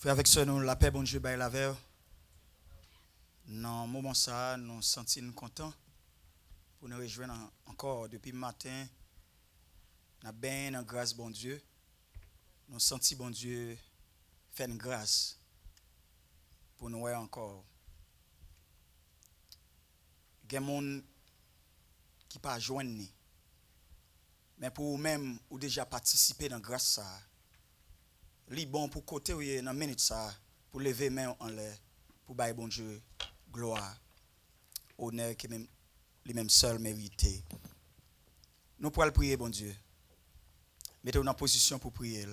Frère, avec ce nous, la paix, bon Dieu, bail la veille. Dans ce moment ça, nous nous sentons contents pour nous rejoindre encore depuis le matin. Nous avons bien dans grâce, bon Dieu. Nous sentons, bon Dieu, faire une grâce pour nous voir encore. Il y a des gens qui ne pas joindre, mais pour vous-même, ou déjà participer dans la grâce ça. C'est bon pour côté dans la minute ça, pour lever les mains en l'air, pour bailler bon Dieu, gloire, honneur qui même les mêmes seuls mérités. Nous pourrons prier, bon Dieu. Mettez-vous en position pour prier.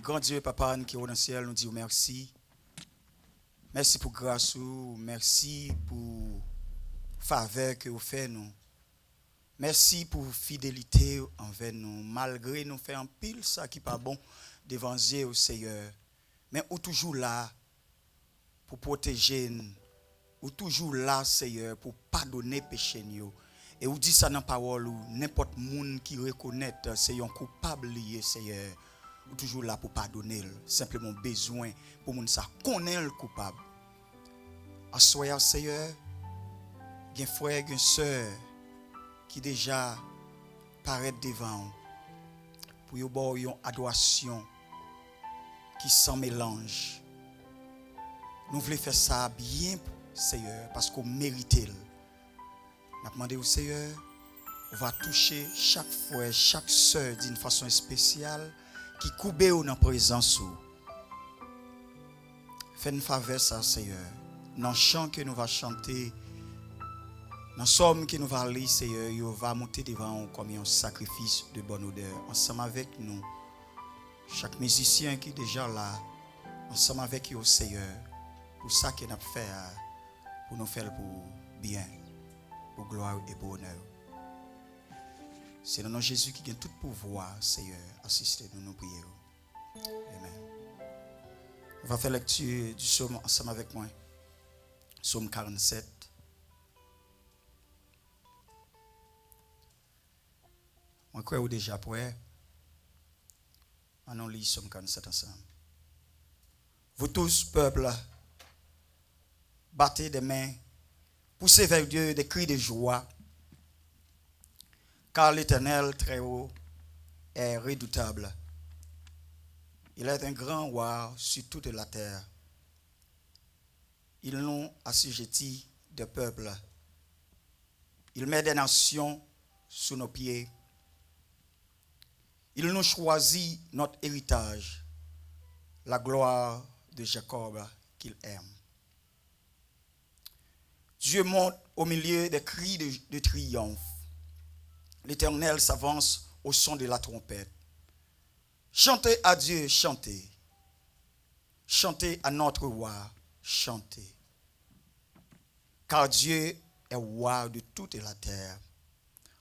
Grand Dieu, Papa, qui est dans le ciel, nous disons merci. Merci pour grâce, merci pour faveur que vous faites nous. Merci pour fidélité envers nous. Malgré nous faire un pile ça qui n'est pas bon devant Dieu au Seigneur. Mais vous toujours là pour protéger nous. Vous toujours là, Seigneur, pour pardonner péché nous. Et vous dites ça dans la parole, n'importe monde qui reconnaît c'est un coupable lié, Seigneur. Vous toujours là pour pardonner. Simplement besoin pour monde ça connaît le coupable. Assoyez, Seigneur, il y a un frère, une soeur qui déjà paraît devant pour y avoir une adoration qui sans mélange. Nous voulons faire ça bien, Seigneur, parce qu'on mérite. Nous avons demandé au Seigneur, on va toucher chaque frère, chaque soeur d'une façon spéciale qui coupe dans la présence. Fais une faveur, ça, Seigneur. Dans le chant que nous allons chanter, dans le somme que nous allons lire, Seigneur, il va monter devant nous comme un sacrifice de bonne odeur. Ensemble avec nous, chaque musicien qui est déjà là, ensemble avec vous, Seigneur, pour ça que nous avons fait, pour nous faire pour bien, pour gloire et pour honneur. C'est dans nom Jésus qui a tout pouvoir, Seigneur, assistez-nous, nous prions. Amen. On va faire lecture du psaume ensemble avec moi. Psaume 47. Je crois que vous déjà prêts. On lit Psaume 47 ensemble. Vous tous, peuple, battez des mains, poussez vers Dieu des cris de joie, car l'Éternel très haut est redoutable. Il est un grand roi sur toute la terre. Ils nous assujettis de peuples. Il met des nations sous nos pieds. Il nous choisit notre héritage, la gloire de Jacob qu'il aime. Dieu monte au milieu des cris de triomphe. L'Éternel s'avance au son de la trompette. Chantez à Dieu, chantez. Chantez à notre roi, chantez. Car Dieu est roi de toute la terre.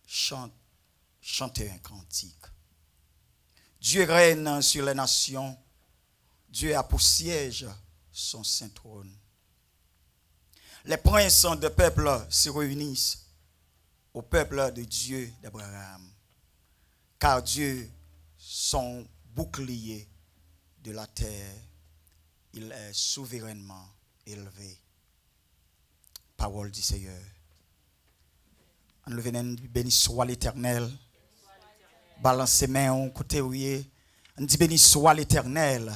Chantez un cantique. Dieu règne sur les nations. Dieu a pour siège son saint trône. Les princes de peuple se réunissent au peuple de Dieu d'Abraham. Car Dieu, son bouclier de la terre, il est souverainement élevé. Parole du Seigneur. En béni soit l'Éternel. Balancez mains au côté où il est. On dit béni soit l'Éternel.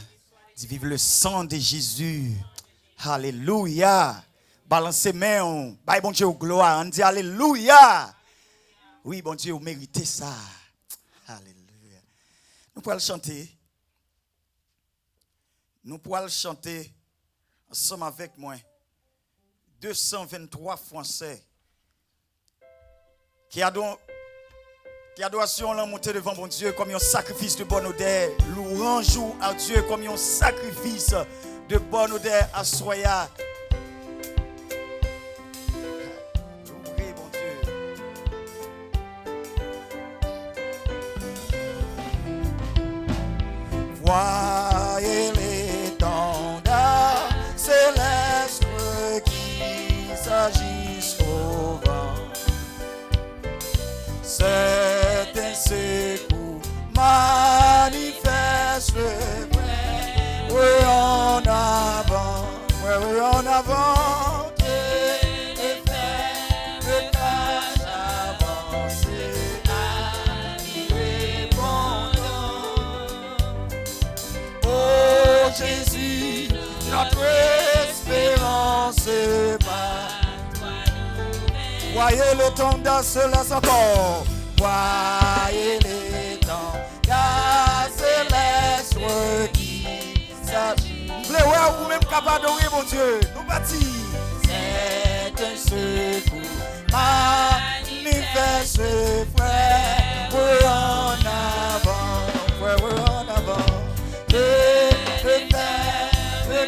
Dit vive le sang de Jésus. Alléluia. Balancez mains. Bye bon Dieu gloire. On dit alléluia. Oui bon Dieu, vous méritez ça. Alléluia. Nous pourrons le chanter. Nous pourrons le chanter ensemble avec moi. 223 Français. Qui adoration l'ont monté devant mon Dieu comme un sacrifice de bonne odeur. Louange à Dieu comme un sacrifice de bonne odeur à Soya. Louez mon Dieu. Voyez l'étendard céleste qui s'agisse au vent. C'est un secours manifeste le vrai. Voyez le temps dans cela encore. Voyez le temps dans cela qui s'agit. Vous ou même capable d'adorer mon Dieu. Nous bâtis. C'est un secours manifeste, frère. We're en avant. Frère, we're en avant. Le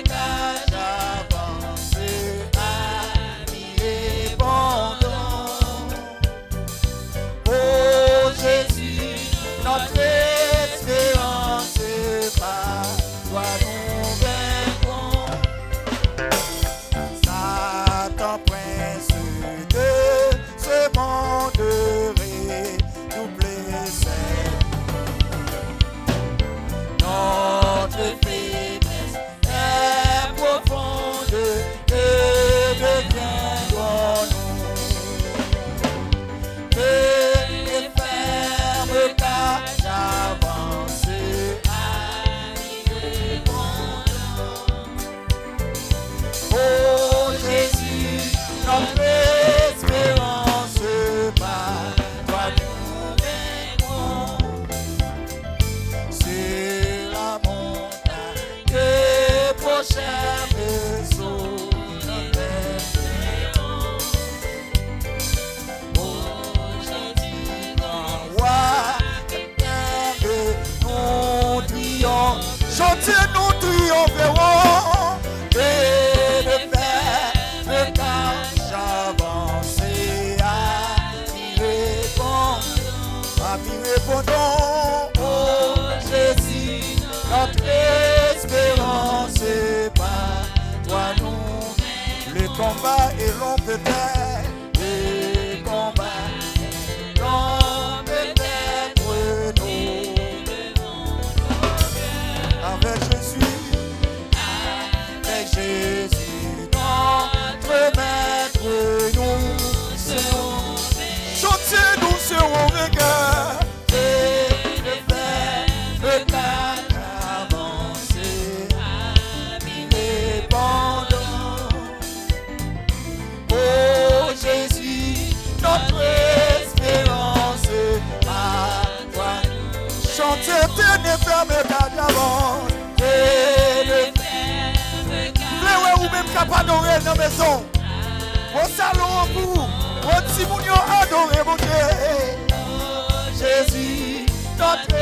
cage avance à l'abandon. Oh Jésus, notre espérance par toi nous vaincrons. Satan prince de ce monde redouble ses. Notre faiblesse est profonde et deviendrons-nous que ferme cage avance à l'abandon. Oh Jésus, notre espérance par toi nous vaincrons. Sur la montagne de prochain vaisseau, notre espérance. Aujourd'hui, grand roi, nous triomphons. Chantez, nous triompherons. Et le Père, le cage avancé à t'y répondons. Oh Jésus, notre espérance par toi nous. Le combat est long peut-être. Le combat est long peut-être. Nous avec Jésus, notre maître, nous serons. Chantez, nous serons vainqueurs. Et le cage avancé à l'abandon. Oh Jésus, notre espérance par toi. Chantez, tenez ferme cage avance. Ou même capable d'adorer dans la maison. Au salon, vous, au Timounio, adorer mon Dieu. Jésus, notre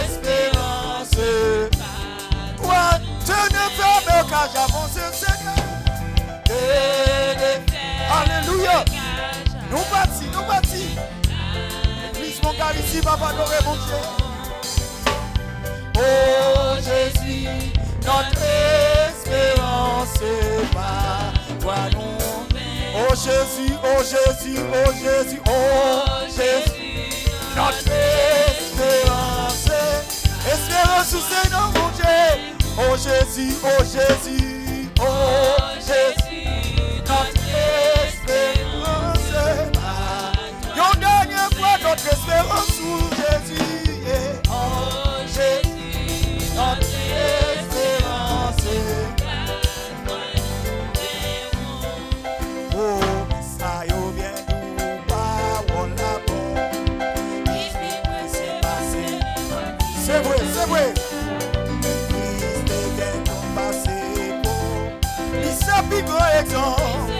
espérance. Toi, tenez ferme au cage avancé, Seigneur. Alléluia. Nous bâtis. L'église, mon gars, ici, va adorer mon Dieu. Oh Jésus, notre espérance par toi nous. Oh Jésus, oh Jésus, oh Jésus, oh Jésus, notre espérance. Espérance sous ses noms, mon Dieu. Oh Jésus, oh Jésus, oh Jésus, notre espérance par. Yon dernière fois notre espérance sous Jésus. Oh Jésus, notre espérance. Oh, ça y vient nous pas, on l'a bon. C'est passé. C'est vrai. Christ est bien passé pour. Il s'est plus grand exemple.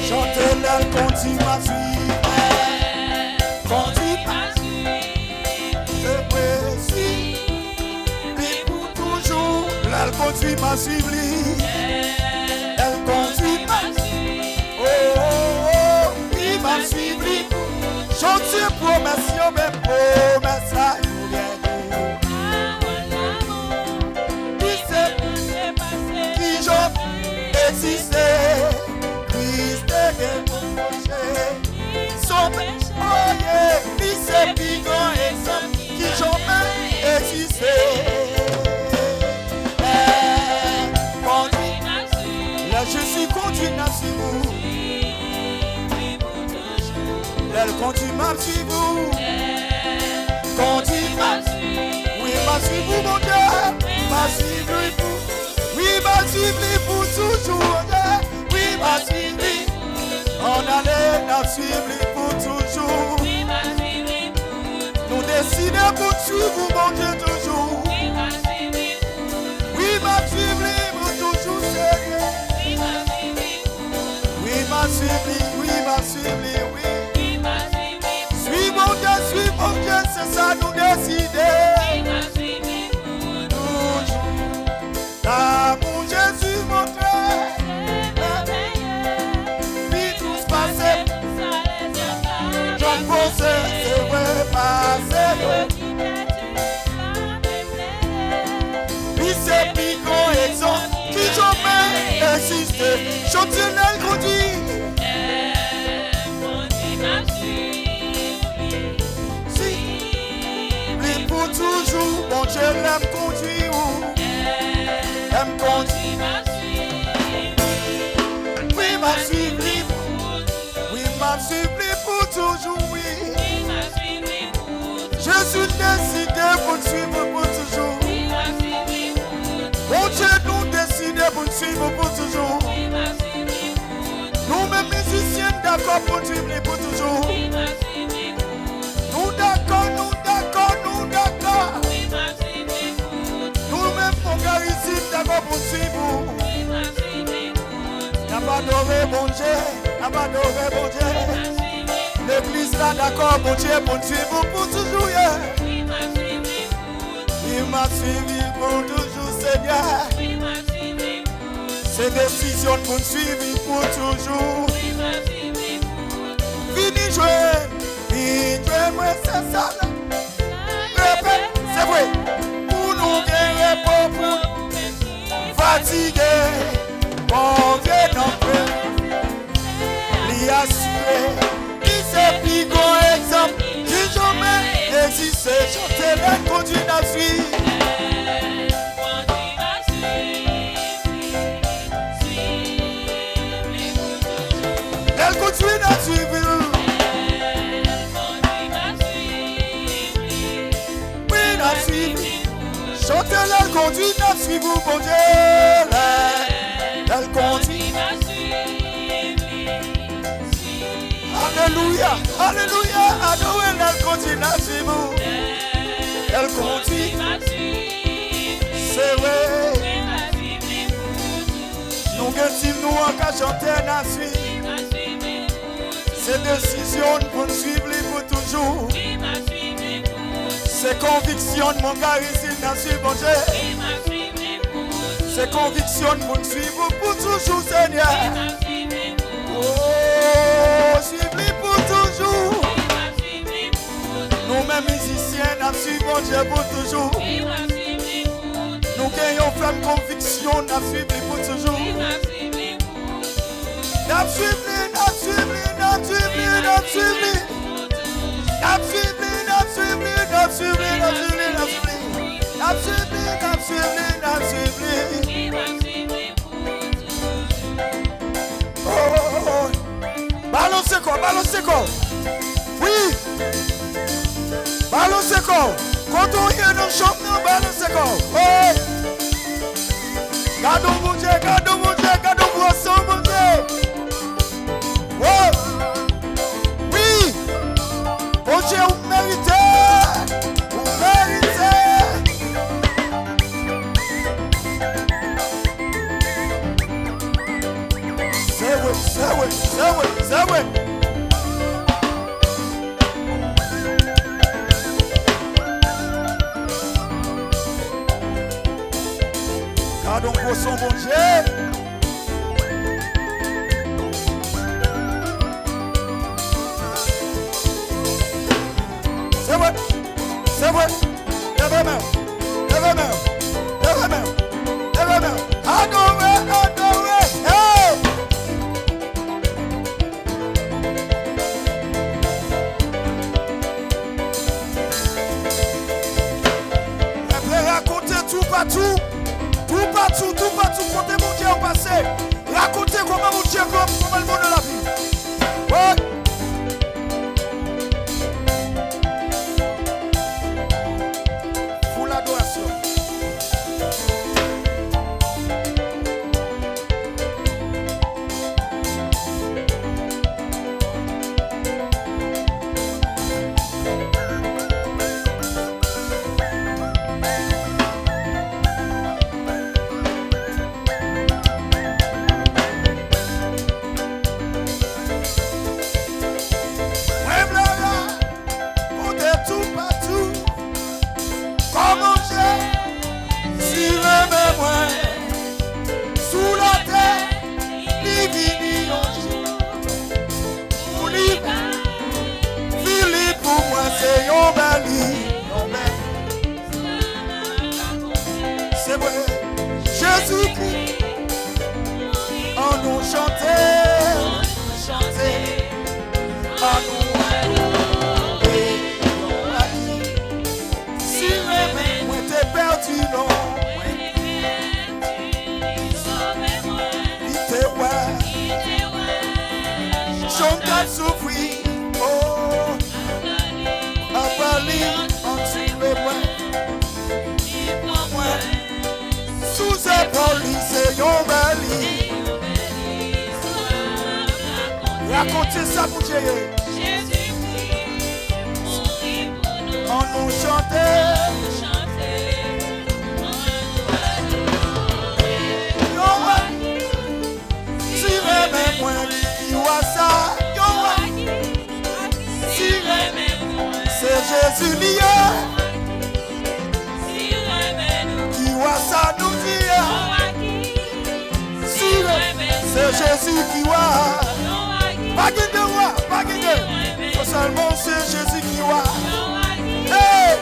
Chantez l'aile, continue à suivre. Continue à suivre. C'est précis. Puis pour toujours, l'aile continue à suivre. Elle continue à suivre. Oh, il va suivre. Chantez promesse, même promesse à nous vient nous. Qui sait qui j'en existé. Christ est bien proché. Son péché, oh yeah, il s'est plus grand exemple qui j'en existé. Je suis continue à suivre vous. Elle continue à suivre vous. Continue à suivre. Oui, ma suivre vous, mon Dieu. Ma suivre vous. Oui, ma suivre pour toujours. Oui, ma suivre. suivre pour toujours. Nous décidons pour suivre, mon Dieu, toujours. Oui, m'a suivre pour toujours, Seigneur. Oui, m'a suivre, oui, m'a suivre, oui. Suis mon Dieu, c'est ça nous décider. Toujours. L'amour Jésus montré. Puis tout se passait. J'en pensais, c'est vrai, passer. Puis c'est plus grand exemple qui jamais existe. Chantez-le conduit. Pour toujours, bon Dieu l'aime conduire. L'aime conduire. Oui, m'a suivi. Oui, m'a suivi pour toujours, oui. Je suis décidé pour suivre pour toujours. Bon Dieu nous décide pour suivre pour toujours. Nous-mêmes musiciens d'accord pour suivre pour toujours. Nous d'accord, nous d'accord, nous d'accord. Nous-mêmes mon gars ici d'accord pour suivre. N'a pas adoré bon Dieu, n'a pas adoré bon Dieu. L'église là d'accord bon Dieu pour suivre pour toujours. Il m'a suivi pour toujours, Seigneur. C'est décision pour suivre pour toujours. Fini jouer, moi c'est ça. Répète, c'est vrai. Pour nous guérir, pour nous fatiguer, bon Dieu non plus. L'y assurer, qui c'est plus grand exemple, qui jamais existe, chanter les conduits à suivre. Elle continue à suivre. Oui, à suivre. Chantez, elle continue à suivre, bon Dieu. Elle continue. Alléluia, alléluia, adorez, elle continue à suivre. Elle continue. C'est vrai. Nous guettons nous en cas chanter à suivre. C'est décision pour nous suivre pour toujours. C'est conviction de mon gars ici dans ce bon Dieu. C'est conviction pour nous suivre pour toujours, Seigneur. Oh, suivre pour toujours. Nous-mêmes musiciens, nous suivons bon Dieu pour toujours. Nous gagnons ferme conviction, nous suivons pour toujours. Nous balancez quoi, balancez quoi. Oui. Balancez quoi. Quand on y est dans le champ, balancez quoi. Oui. Gardons mon Dieu, gardons mon Dieu, gardons mon sang, mon Dieu. Oh. Oui. Mon Dieu, vous méritez. Vous méritez. C'est vrai, c'est vrai, c'est vrai, c'est vrai. Gardons pour son bon Dieu. C'est vrai, c'est vrai. Lève main, lève main, lève main, lève main. Adorez, adorez. Hey! Raconter tout partout. Tout partout, côté mon Dieu, on passe. Chante souffrir, oh, à Paris, en dessous de moi. Sous ces polices, yon bali. Racontez ça pour Dieu. On nous chantait. C'est Jésus lié qui voit ça nous dire. C'est Jésus qui voit. Pas de roi, pas de. Seulement c'est Jésus qui voit. Hey!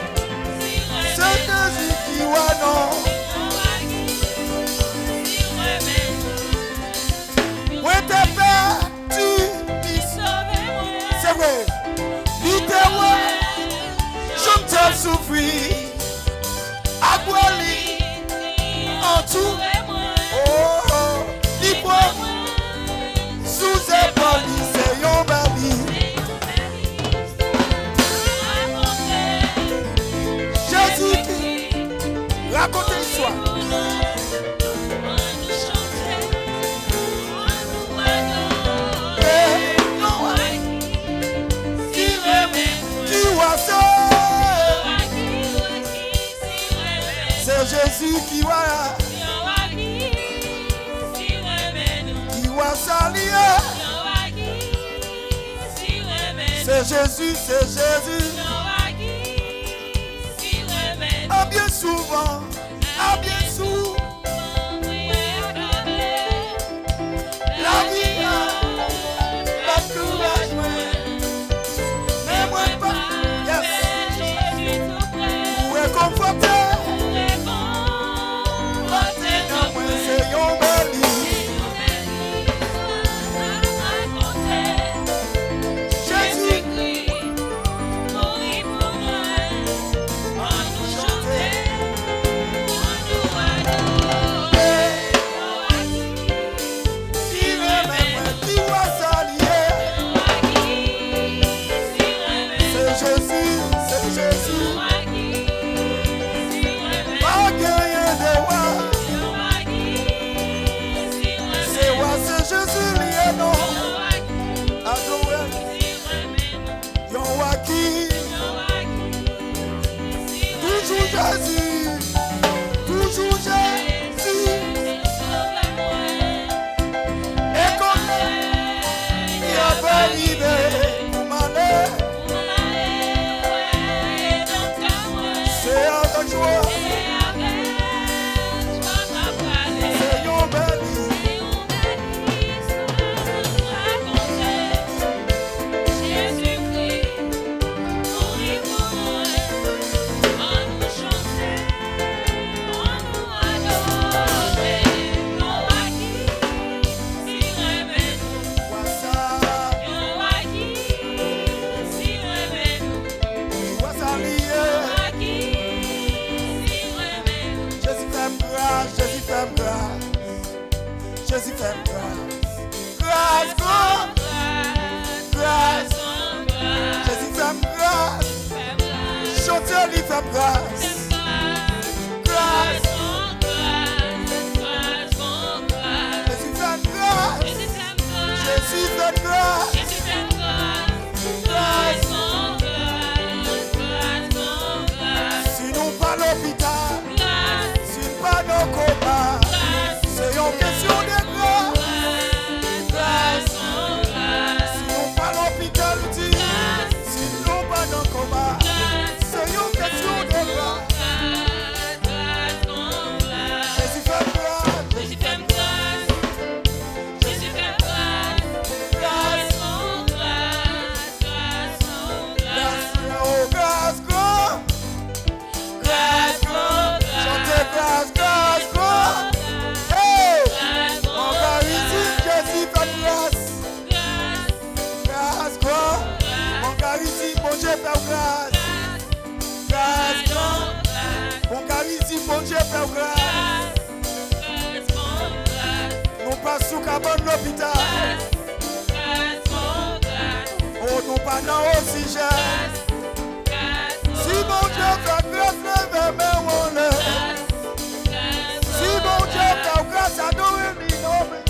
C'est Jésus qui voit, non. Où est tes pères? Tu dis. C'est vrai. Dis-toi. Chante souffrir, Aguali, en tout, oh, libre, sous épaule, c'est yon babi. Jésus-Christ, racontez l'histoire. C'est Jésus qui voit, qui voit s'allier. C'est Jésus, c'est Jésus. Ah bien souvent, ah bien souvent. La vie la courage, mais moi pas. Yes. Où est conforté? Jésus fait grâce, grâce, Jésus fait grâce, chanteur lui fait grâce, grâce, Jésus fait grâce, Jésus fait grâce, grâce, si nous pas l'hôpital, si nous pas nos copains, c'est une question de bon Dieu fait grâce. Nous passons qu'à bon l'hôpital. si j'aime. Si mon Dieu fait grâce, lève mes on lève. Si mon Dieu fait grâce, adore lui, non, mais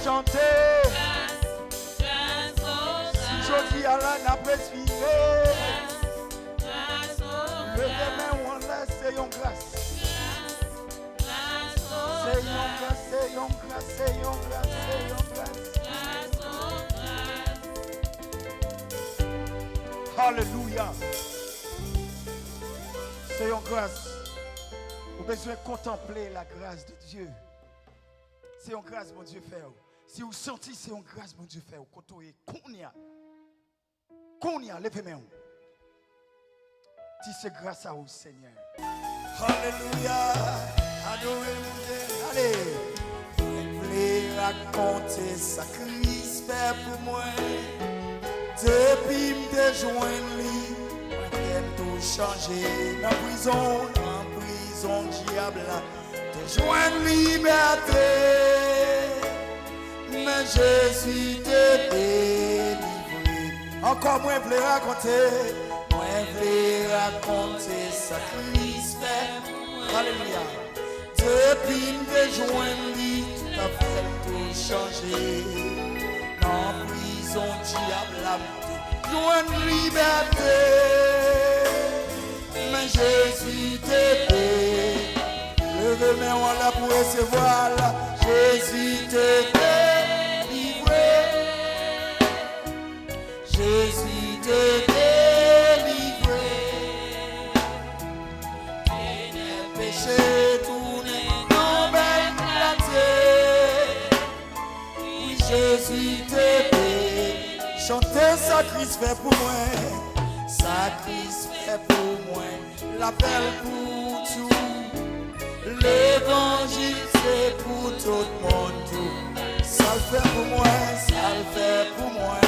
chanter. Si je dis à la n'a respirer. Le demain où on laisse, c'est une grâce. C'est une grâce, c'est une grâce, c'est une grâce, c'est une grâce. Alléluia. C'est une grâce. Vous avez besoin de contempler la grâce de Dieu. C'est une grâce, mon Dieu, fait. Si vous sentez, c'est une grâce, mon Dieu, fait. Qu'on y a, levez-moi. Si c'est grâce à vous, Seigneur. Alléluia. Adorez mon Dieu. Allez. Je voulais raconter sacrifice fait pour moi. Depuis me joindre lui, j'aime tout changer. En prison, diable. De joindre liberté. Mais Jésus te délivré. Encore moins, je voulais raconter. Moi, je voulais raconter sacrifice fait. Alléluia. Depuis me joindre lui, t'as fait tout changer. En prison, diable, joindre liberté. Mais Jésus te délivré. Levez mes mains là pour recevoir là. Jésus te délivré. Jésus te délivré. Et les péchés tournés en belle clarté. Oui, Jésus te délivré. Chantez ça Christ fait pour moi. Ça Christ fait pour moi. L'appel pour tout. L'évangile c'est pour tout le monde. Ça le fait pour moi, ça le fait pour moi.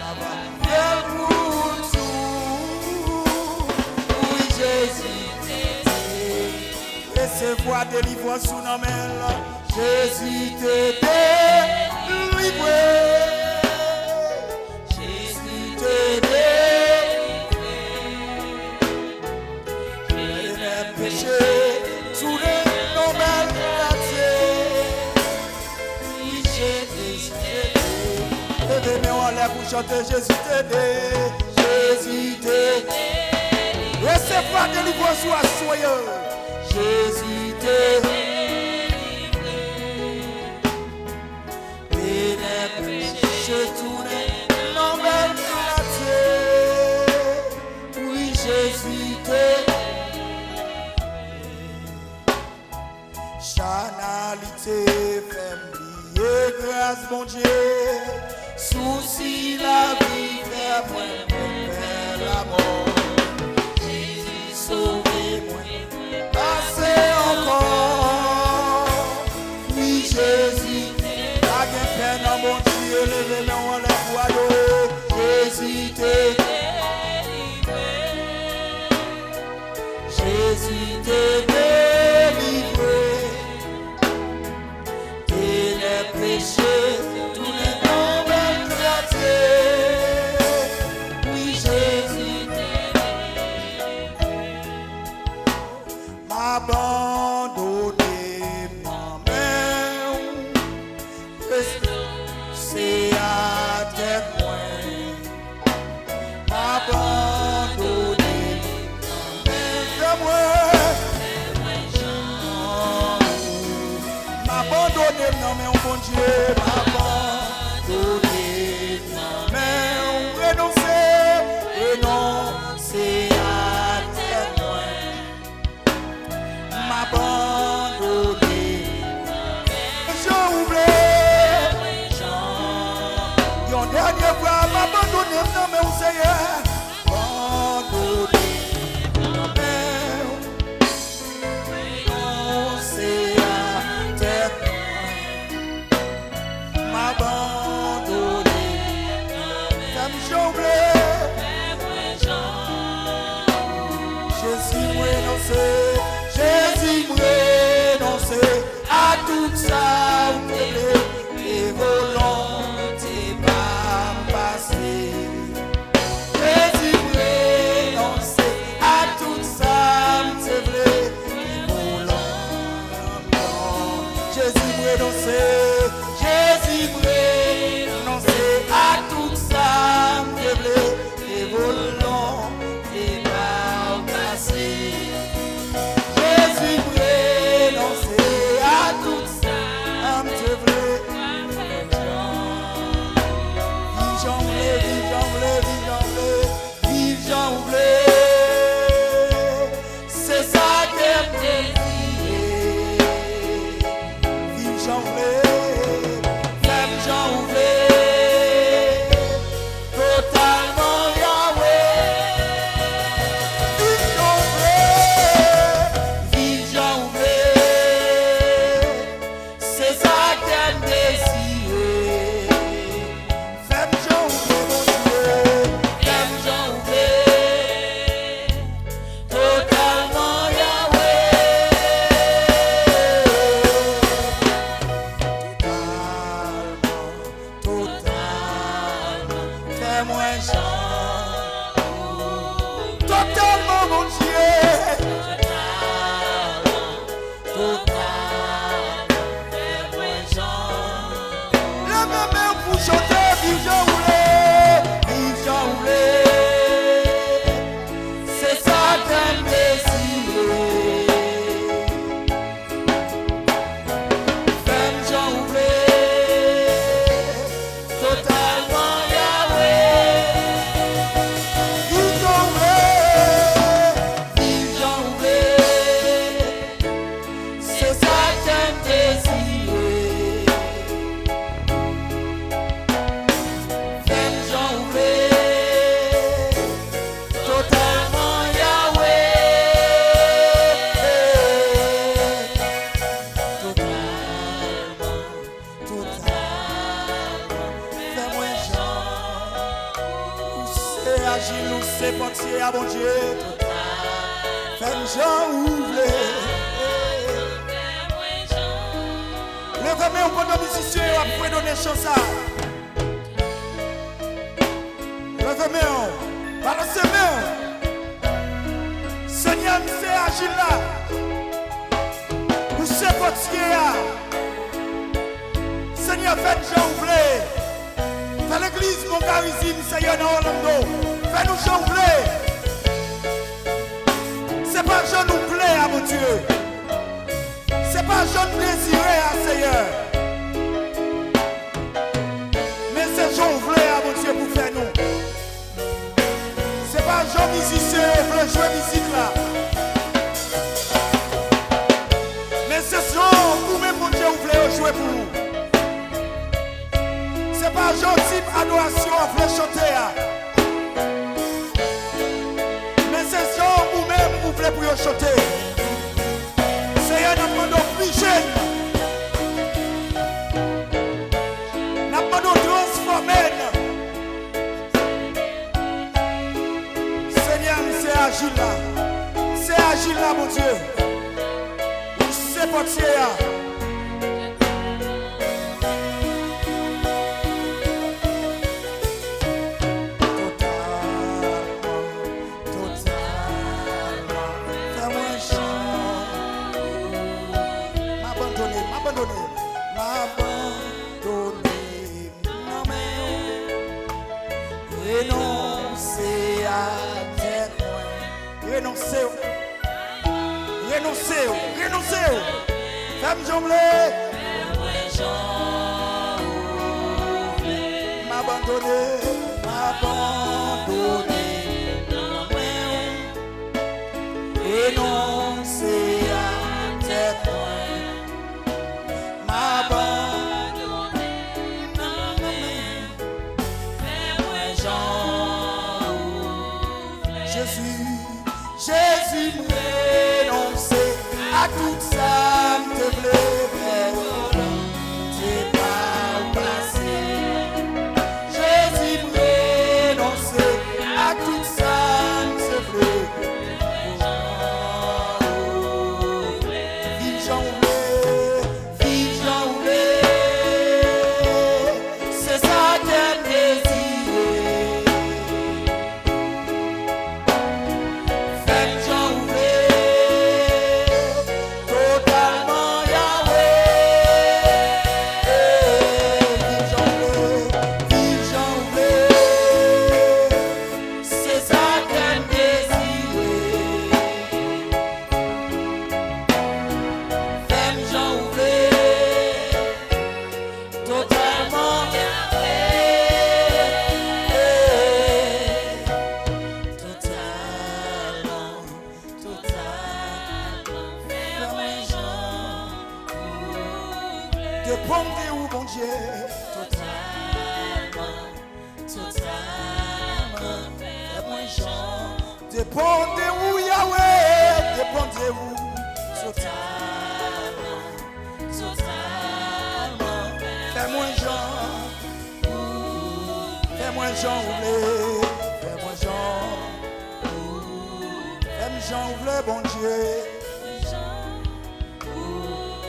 Là-bas, fait pour tout. Oui, Jésus t'aide. Recevoir délivrance sous nos mains. Jésus t'aide. Délivré. Jésus t'aide. Et les péchés. Tous les nouvelles quartiers. Oui, Jésus t'aide. Levez-moi en l'air pour chanter Jésus t'aide. Jésus t'aide. Recevez délivrance ou assoyeux. Jésus t'aide. Et les péchés tournés dans belle quartier. Oui, Jésus t'aide. Chanalité, fait m'oublier, grâce mon Dieu. Souci la vie, fait moi, faire la mort. Jésus, sauvez-moi, passez encore. Oui, Jésus, la peine à mon Dieu, levez-moi en la voie. Jésus, t'es délivré. Jésus, t'es délivré. Péché, tous les nouvelles grâces. Oui, Jésus m'a abandonné ma main. C'est à tête moi. M'a abandonné ma main. C'est moi. M'abandonner, non mais on bon Dieu, m'abandonner, non mais on renoncer à témoin. M'abandonner, je oublie, yon dernier fois m'abandonner, non mais où Seigneur. Abandonner, non mais renoncer à tête. M'abandonner, femme jonglée. Jésus m'a renoncé, Jésus m'a renoncé à tout ça et volonté pas passer. Jésus m'a renoncé à tout ça c'est vrai et volonté. Jésus m'a renoncé, Jésus m'a renoncé à tout ça c'est vrai et volonté. Jésus renoncer à tout ça, c'est vrai. Vive j'en c'est ça que désiré. Vive j'en femme j'en totalement Yahweh. Totalement mon Dieu. La même pour chanter, vive j'en c'est ça qu'elle désiré. Femme j'en totalement Yahweh. Vive j'en c'est ça qu'elle désiré. Femme j'en totalement Yahweh. Fais-moi Jean. C'est agile, nous c'est penser à mon Dieu. Fais-moi Jean ouvre. Levez-moi au bon musicien après donner chance à. Levez-moi. Balancez-moi. Seigneur, c'est agile là. Nous c'est penser à. Seigneur, faites Jean ouvre. Fais l'église mon charisme, Seigneur, dans Orlando. Fais-nous Jean ouvre. C'est pas Jean nous plaît à mon Dieu. C'est pas Jean désiré à Seigneur. Mais c'est Jean ouvre à mon Dieu pour faire nous. C'est pas Jean musicien qui veut jouer musique là. Mais c'est Jean vous-même mon Dieu ouvre jouer pour nous. C'est pas Jean type adoration qui veut chanter. Mais c'est Jean vous-même ouvre pour chanter. Seigneur, nous demandons plus jeune. Nous demandons transformer. Seigneur, c'est agile là. C'est agile là, mon Dieu. C'est portier là. Renoncer à tes points. Renoncer. Femme jonglée. M'abandonner. Renoncer à tes points. M'abandonner. tout ça, me voulais faire, c'est pas passé. Jésus renoncer à tout ça, me voulait. Vive Jean Ouvlé, vive Jean Ouvlé, c'est ça qu'elle désirait. Faites Jean Ouvlé, totalement Yahweh. Vive Jean Ouvlé, c'est ça qu'elle désirait. Faites Jean Ouvlé, totalement dépendez où bon Dieu, fais-moi Jean. Dépendez où Yahweh, dépendez où fais-moi Jean, fais-moi Jean Ouvlé, fais-moi Jean, fais-moi Jean Ouvlé bon Dieu,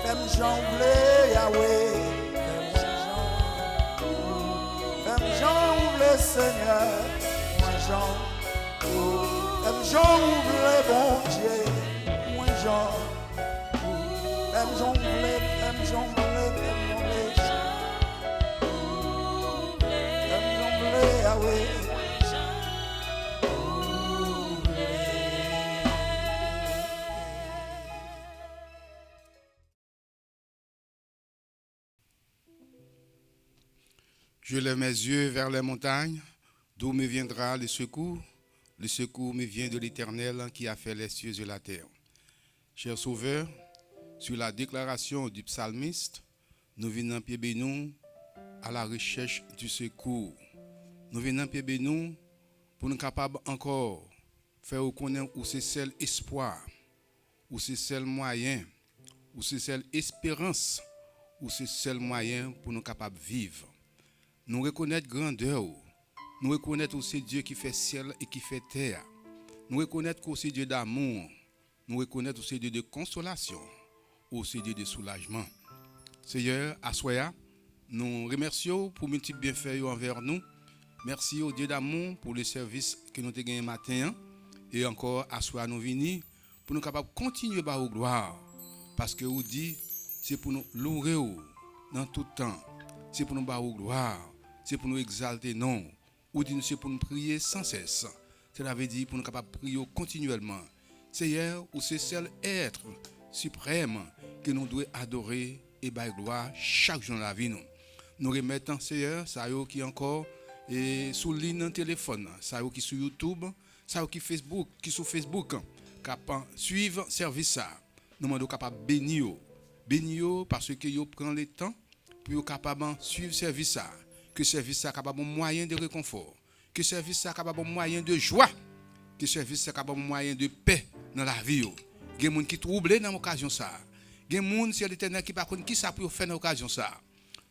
fais-moi Jean Ouvlé Yahweh, fais-moi Jean Ouvlé Seigneur, moi Jean, fais-moi Jean Ouvlé bon Dieu, moi Jean, fais-moi Jean Ouvlé, fais-moi Jean Ouvlé, Yahweh. Je lève mes yeux vers les montagnes, d'où me viendra le secours. Le secours me vient de l'Éternel qui a fait les cieux et la terre. Cher Sauveur, sur la déclaration du psalmiste, nous venons pied bénou à la recherche du secours. Nous venons pied bénou pour nous capables encore faire reconnaître où c'est seul espoir, où c'est seul moyen, où c'est seule espérance, où c'est seul moyen pour nous capables de vivre. Nous reconnaître grandeur, nous reconnaître aussi Dieu qui fait ciel et qui fait terre. Nous reconnaître aussi Dieu d'amour, nous reconnaître aussi Dieu de consolation, aussi Dieu de soulagement. Seigneur, à Soya, nous remercions pour multiples bienfaits envers nous. Merci au Dieu d'amour pour le service que nous avons gagné matin. Et encore, à Soya, nous venons pour nous capables de continuer à vous gloire. Parce que vous dites, c'est pour nous louer dans tout temps. C'est pour nous vous gloire. C'est pour nous exalter, non. Ou dit, c'est pour nous prier sans cesse. Cela veut dire pour nous capables de prier continuellement. Seigneur, ou c'est seul être suprême que nous devons adorer et bailler gloire chaque jour dans la vie. Nous remettons, Seigneur, ça y est qui encore et sous ligne téléphone, ça y est qui sur YouTube, ça y est qui Facebook, qui sur Facebook, capable suivre service ça. Nous sommes capables de bénir parce que vous prenez le temps pour être capable de suivre service ça. Que service ça capable de moyen de réconfort, que service ça capable de moyen de joie, que service ça capable de moyen de paix dans la vie. Il y a des gens qui troublent dans l'occasion ça. Il y a des gens c'est l'Éternel qui par contre qui ça pour faire dans l'occasion ça.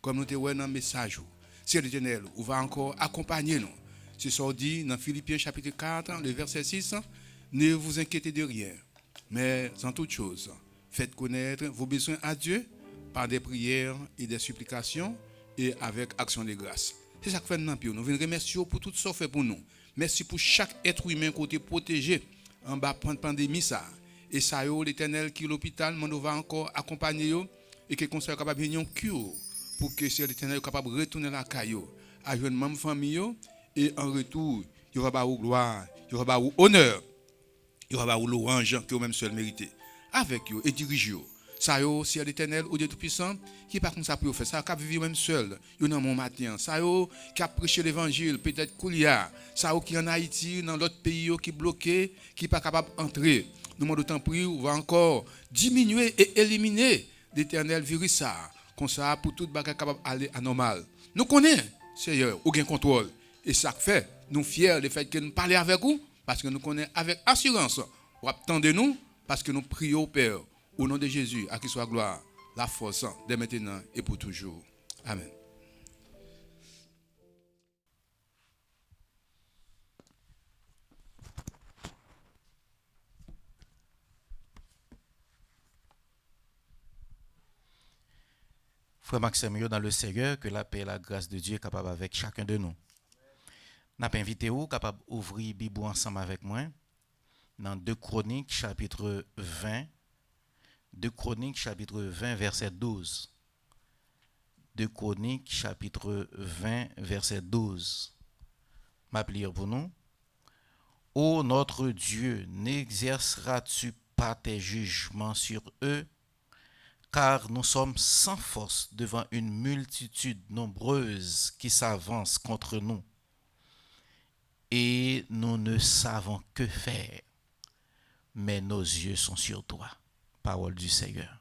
Comme nous te voyons dans le message, c'est l'Éternel on va encore accompagner nous. C'est ce qu'on dit dans Philippiens chapitre 4, le verset 6, ne vous inquiétez de rien, mais en toute chose, faites connaître vos besoins à Dieu par des prières et des supplications et avec action de grâce. C'est ça que fait nous. Nous voulons remercier pour tout ce fait pour nous. Merci pour chaque être humain côté protégé en bas de la pandémie ça. Et ça l'Éternel qui est l'hôpital, nous va encore accompagner et que conseil capable de venir en cure pour que l'Éternel soit capable de retourner la caillou à une même famille et en retour, il y aura pas gloire, il y aura pas honneur, il y aura pas louange que vous même seul méritez. Avec vous et dirigez vous. Ça yo c'est l'Éternel au Dieu tout-puissant qui pas comme ça pour faire ça cap vivre même seul yo dans mon matin ça yo qui a prêché l'évangile peut-être Koulia ça yo qui en Haïti dans l'autre pays qui bloqué qui pas capable entrer nous demandons temps prier on va encore diminuer et éliminer l'éternel virus ça comme ça pour toute bagarre capable aller à normal nous connaissons Seigneur ou gain contrôle et ça fait nous fiers le fait que nous parler avec vous parce que nous connaissons avec assurance ou attendez nous parce que nous prions au Père Au nom de Jésus, à qui soit gloire, la force, dès maintenant et pour toujours. Amen. Frère Maxime, dans le Seigneur, que la paix et la grâce de Dieu est capable avec chacun de nous. N'a pas invité vous capable d'ouvrir la Bible ensemble avec moi dans 2 Chroniques chapitre 20. 2 Chroniques chapitre 20 verset 12. 2 Chroniques chapitre 20 verset 12. Ma prière pour nous. Ô notre Dieu, n'exerceras-tu pas tes jugements sur eux? Car nous sommes sans force devant une multitude nombreuse qui s'avance contre nous. Et nous ne savons que faire. Mais nos yeux sont sur toi. Parole du Seigneur.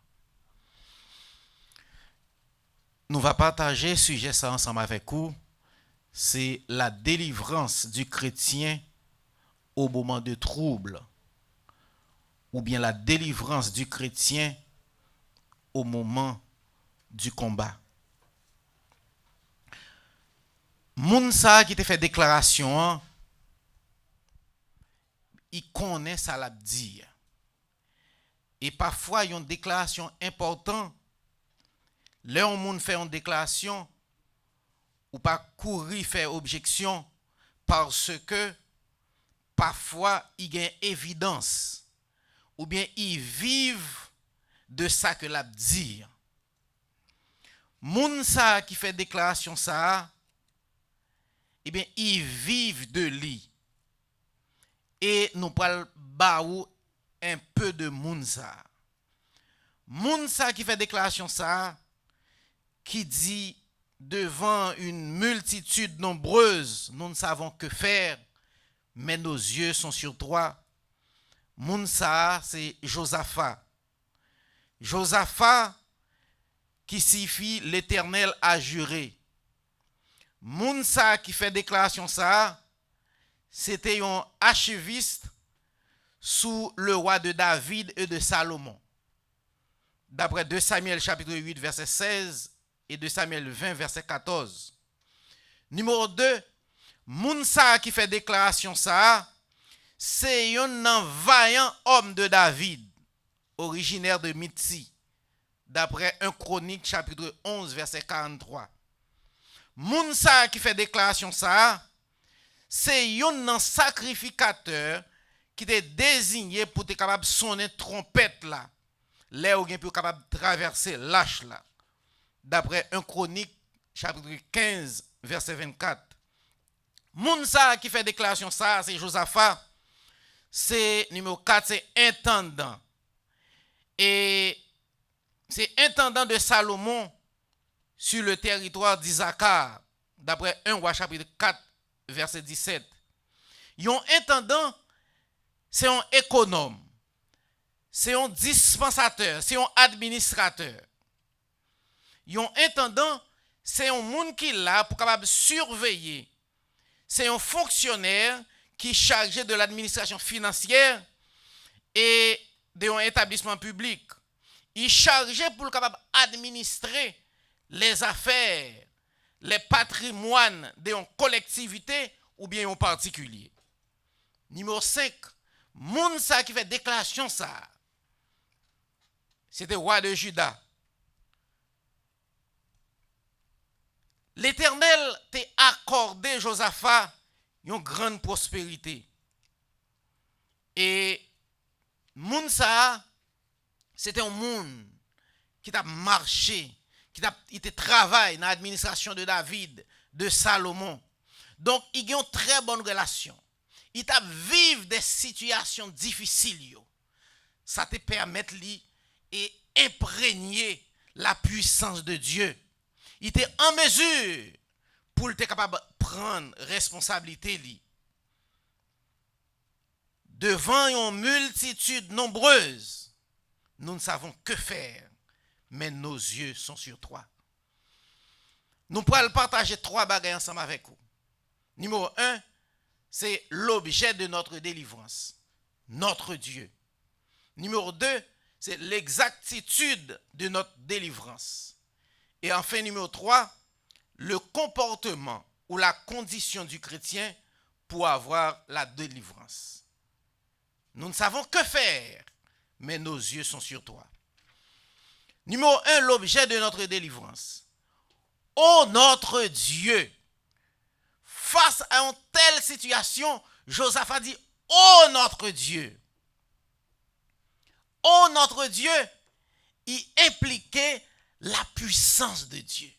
Nous allons partager ce sujet ça ensemble avec vous. C'est la délivrance du chrétien au moment de trouble. Ou bien la délivrance du chrétien au moment du combat. Mounsa qui te fait déclaration, il connaît ça l'a dire. Et parfois, il y a une déclaration importante. Là, on moun fait une déclaration ou pas courir faire objection parce que parfois, il y a une évidence ou bien ils vivent de ça que l'a dire. Moun sa qui fait déclaration ça, eh bien, ils vivent de lui. Et nous parlons baou un peu de moun sa. Moun sa qui fait déclaration ça, qui dit devant une multitude nombreuse, nous ne savons que faire, mais nos yeux sont sur toi. Moun sa, c'est Josaphat. Josaphat, qui signifie l'Éternel a juré. Mounsa qui fait déclaration ça, c'était un archiviste sous le roi de David et de Salomon. D'après 2 Samuel chapitre 8 verset 16 et 2 Samuel 20 verset 14. Numéro 2, Mounsa qui fait déclaration ça, c'est un vaillant homme de David, originaire de Mitsi, d'après 1 Chronique chapitre 11 verset 43. Mounsa qui fait déclaration ça, c'est un sacrificateur qui était désigné pour être capable de sonner trompette là, là où il est capable de traverser l'âge là, d'après 1 Chronique chapitre 15 verset 24. Mounsa qui fait déclaration ça, c'est Josaphat. C'est numéro 4, c'est intendant. Et c'est intendant de Salomon sur le territoire d'Isaacar, d'après 1 Roi chapitre 4, verset 17. Un intendant, c'est un économe, c'est un dispensateur, c'est un administrateur. Un intendant, c'est un monde qui est là pour capable surveiller. C'est un fonctionnaire qui est chargé de l'administration financière et d'un établissement public. Il est chargé pour capable administrer les affaires, les patrimoines d'une collectivité ou bien en particulier. Numéro 5, moun sa qui fait déclaration ça, c'était roi de Juda. L'Éternel t'a accordé Josaphat une grande prospérité. Et moun sa, c'était un monde qui a marché, qui a été travaillé dans l'administration de David, de Salomon. Donc, il y a une très bonne relation. Il t'a vécu des situations difficiles. Ça te permet et imprégner la puissance de Dieu. Il était en mesure pour être capable de prendre responsabilité. Devant une multitude nombreuse, nous ne savons que faire, mais nos yeux sont sur toi. Nous pourrons partager 3 bagages ensemble avec vous. Numéro 1, c'est l'objet de notre délivrance, notre Dieu. Numéro 2, c'est l'exactitude de notre délivrance. Et enfin, numéro 3, le comportement ou la condition du chrétien pour avoir la délivrance. Nous ne savons que faire, mais nos yeux sont sur toi. Numéro 1, l'objet de notre délivrance. Ô notre Dieu, face à une telle situation, Josaphat dit, ô notre Dieu. Ô notre Dieu, il impliquait la puissance de Dieu.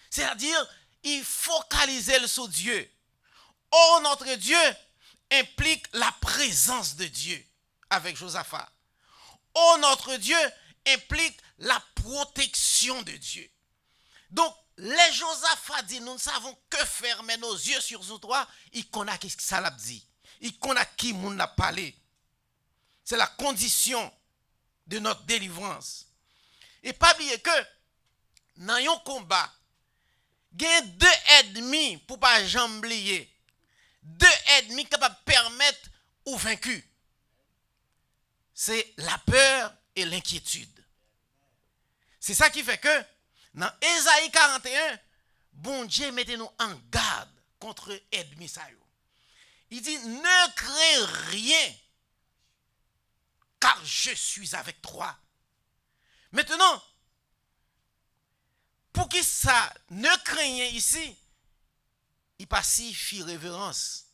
C'est-à-dire, il focalisait sur Dieu. Ô notre Dieu implique la présence de Dieu avec Josaphat. Ô notre Dieu implique la protection de Dieu. Donc, les Josaphat dit, nous ne savons que faire, mais nos yeux sur toi, il connaît ce que ça l'a dit. Il connaît qui nous l'a parlé. C'est la condition de notre délivrance. Et pas oublier que, dans un combat, il y a 2 ennemis pour ne pas jamais oublier. 2 ennemis capables de permettre ou vaincu. C'est la peur et l'inquiétude. C'est ça qui fait que, dans Ésaïe 41, bon Dieu mettez-nous en garde contre ennemis. Il dit, ne crains rien, car je suis avec toi. Maintenant, pour qui ça ne craignez ici, il pacifie révérence.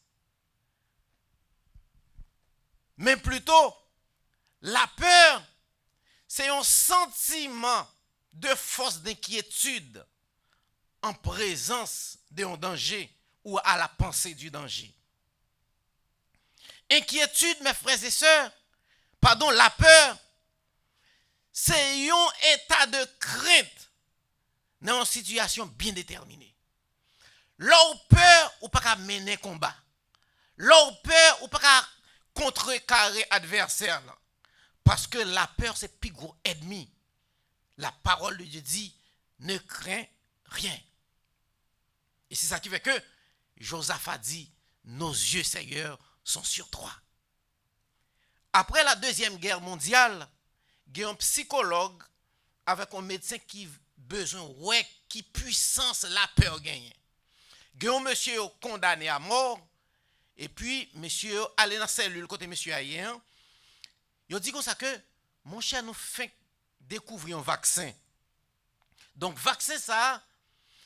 Mais plutôt, la peur, c'est un sentiment de force d'inquiétude en présence d'un danger ou à la pensée du danger. Inquiétude, mes frères et sœurs, la peur, c'est un état de crainte dans une situation bien déterminée. Leur peur ou pas qu'à mener combat. Leur peur ou pas qu'à contrecarrer adversaire. Parce que la peur, c'est plus gros ennemi. La parole de Dieu dit, ne crains rien. Et c'est ça qui fait que Josaphat dit, nos yeux, Seigneur, sont sur toi. Après la Deuxième Guerre mondiale, il y a un psychologue avec un médecin qui besoin ouais qui puissance la peur gagne. Il y a un monsieur condamné à mort et puis monsieur allé dans la cellule côté monsieur ailleurs. Il dit comme ça que mon cher nous fait découvrir un vaccin. Donc vaccin ça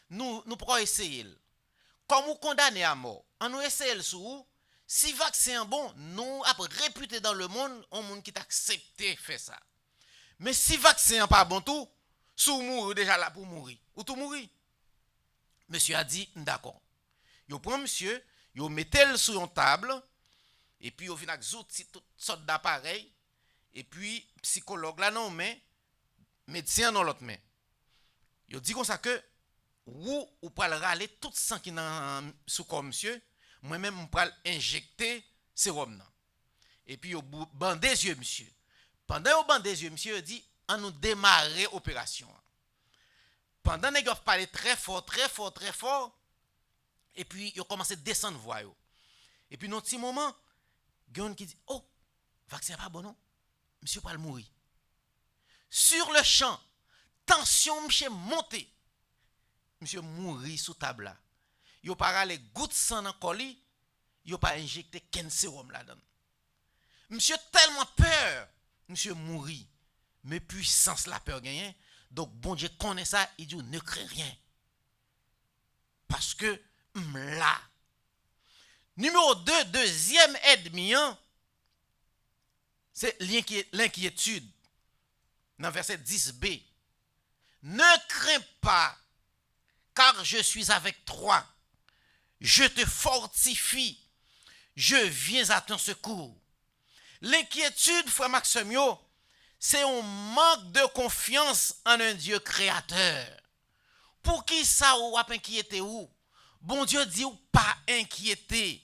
nous pourrons essayer. Comme vous condamné à mort, on nous essaye sur si vaccin bon, nous après réputé dans le monde, un monde qui t'accepté faire ça. Mais si vaccin pas bon tout, sous mourir déjà là pour mourir. Ou tout mourir. Monsieur a dit d'accord. Yo prend monsieur, yo mettez sur une table et puis yo vient avec toutes sortes d'appareils et puis psychologue là non mais médecin dans l'autre main. Yo dit comme ça que ou pas le râler tout sang qui dans sous corps monsieur, moi-même on pas injecter sérum là. Et puis yo bande des yeux monsieur. Pendant yo bande des yeux monsieur dit on nous démarrer opération. Pendant que vous parlez très fort, et puis ils ont commencé à descendre voix. Et puis, dans un petit moment, il y a un qui dit, oh, vaccin pas bon non, monsieur pas le mourir. Sur le champ, tension monsieur monté. Monsieur mourir sous table là. Il pas les gouttes de sang dans colis, il pas injecté qu'un sérum là-dedans. Monsieur tellement peur, monsieur mourir. Mais puissance la peur gagne. Donc bon Dieu connaît ça, il dit ne crains rien. Parce que là. Numéro 2, deuxième ennemi, c'est l'inquiétude. Dans verset 10b. Ne crains pas, car je suis avec toi. Je te fortifie. Je viens à ton secours. L'inquiétude, frère Maximio, c'est un manque de confiance en un Dieu créateur. Pour qui ça ou a inquiété ou? Bon Dieu dit ou pas inquiété.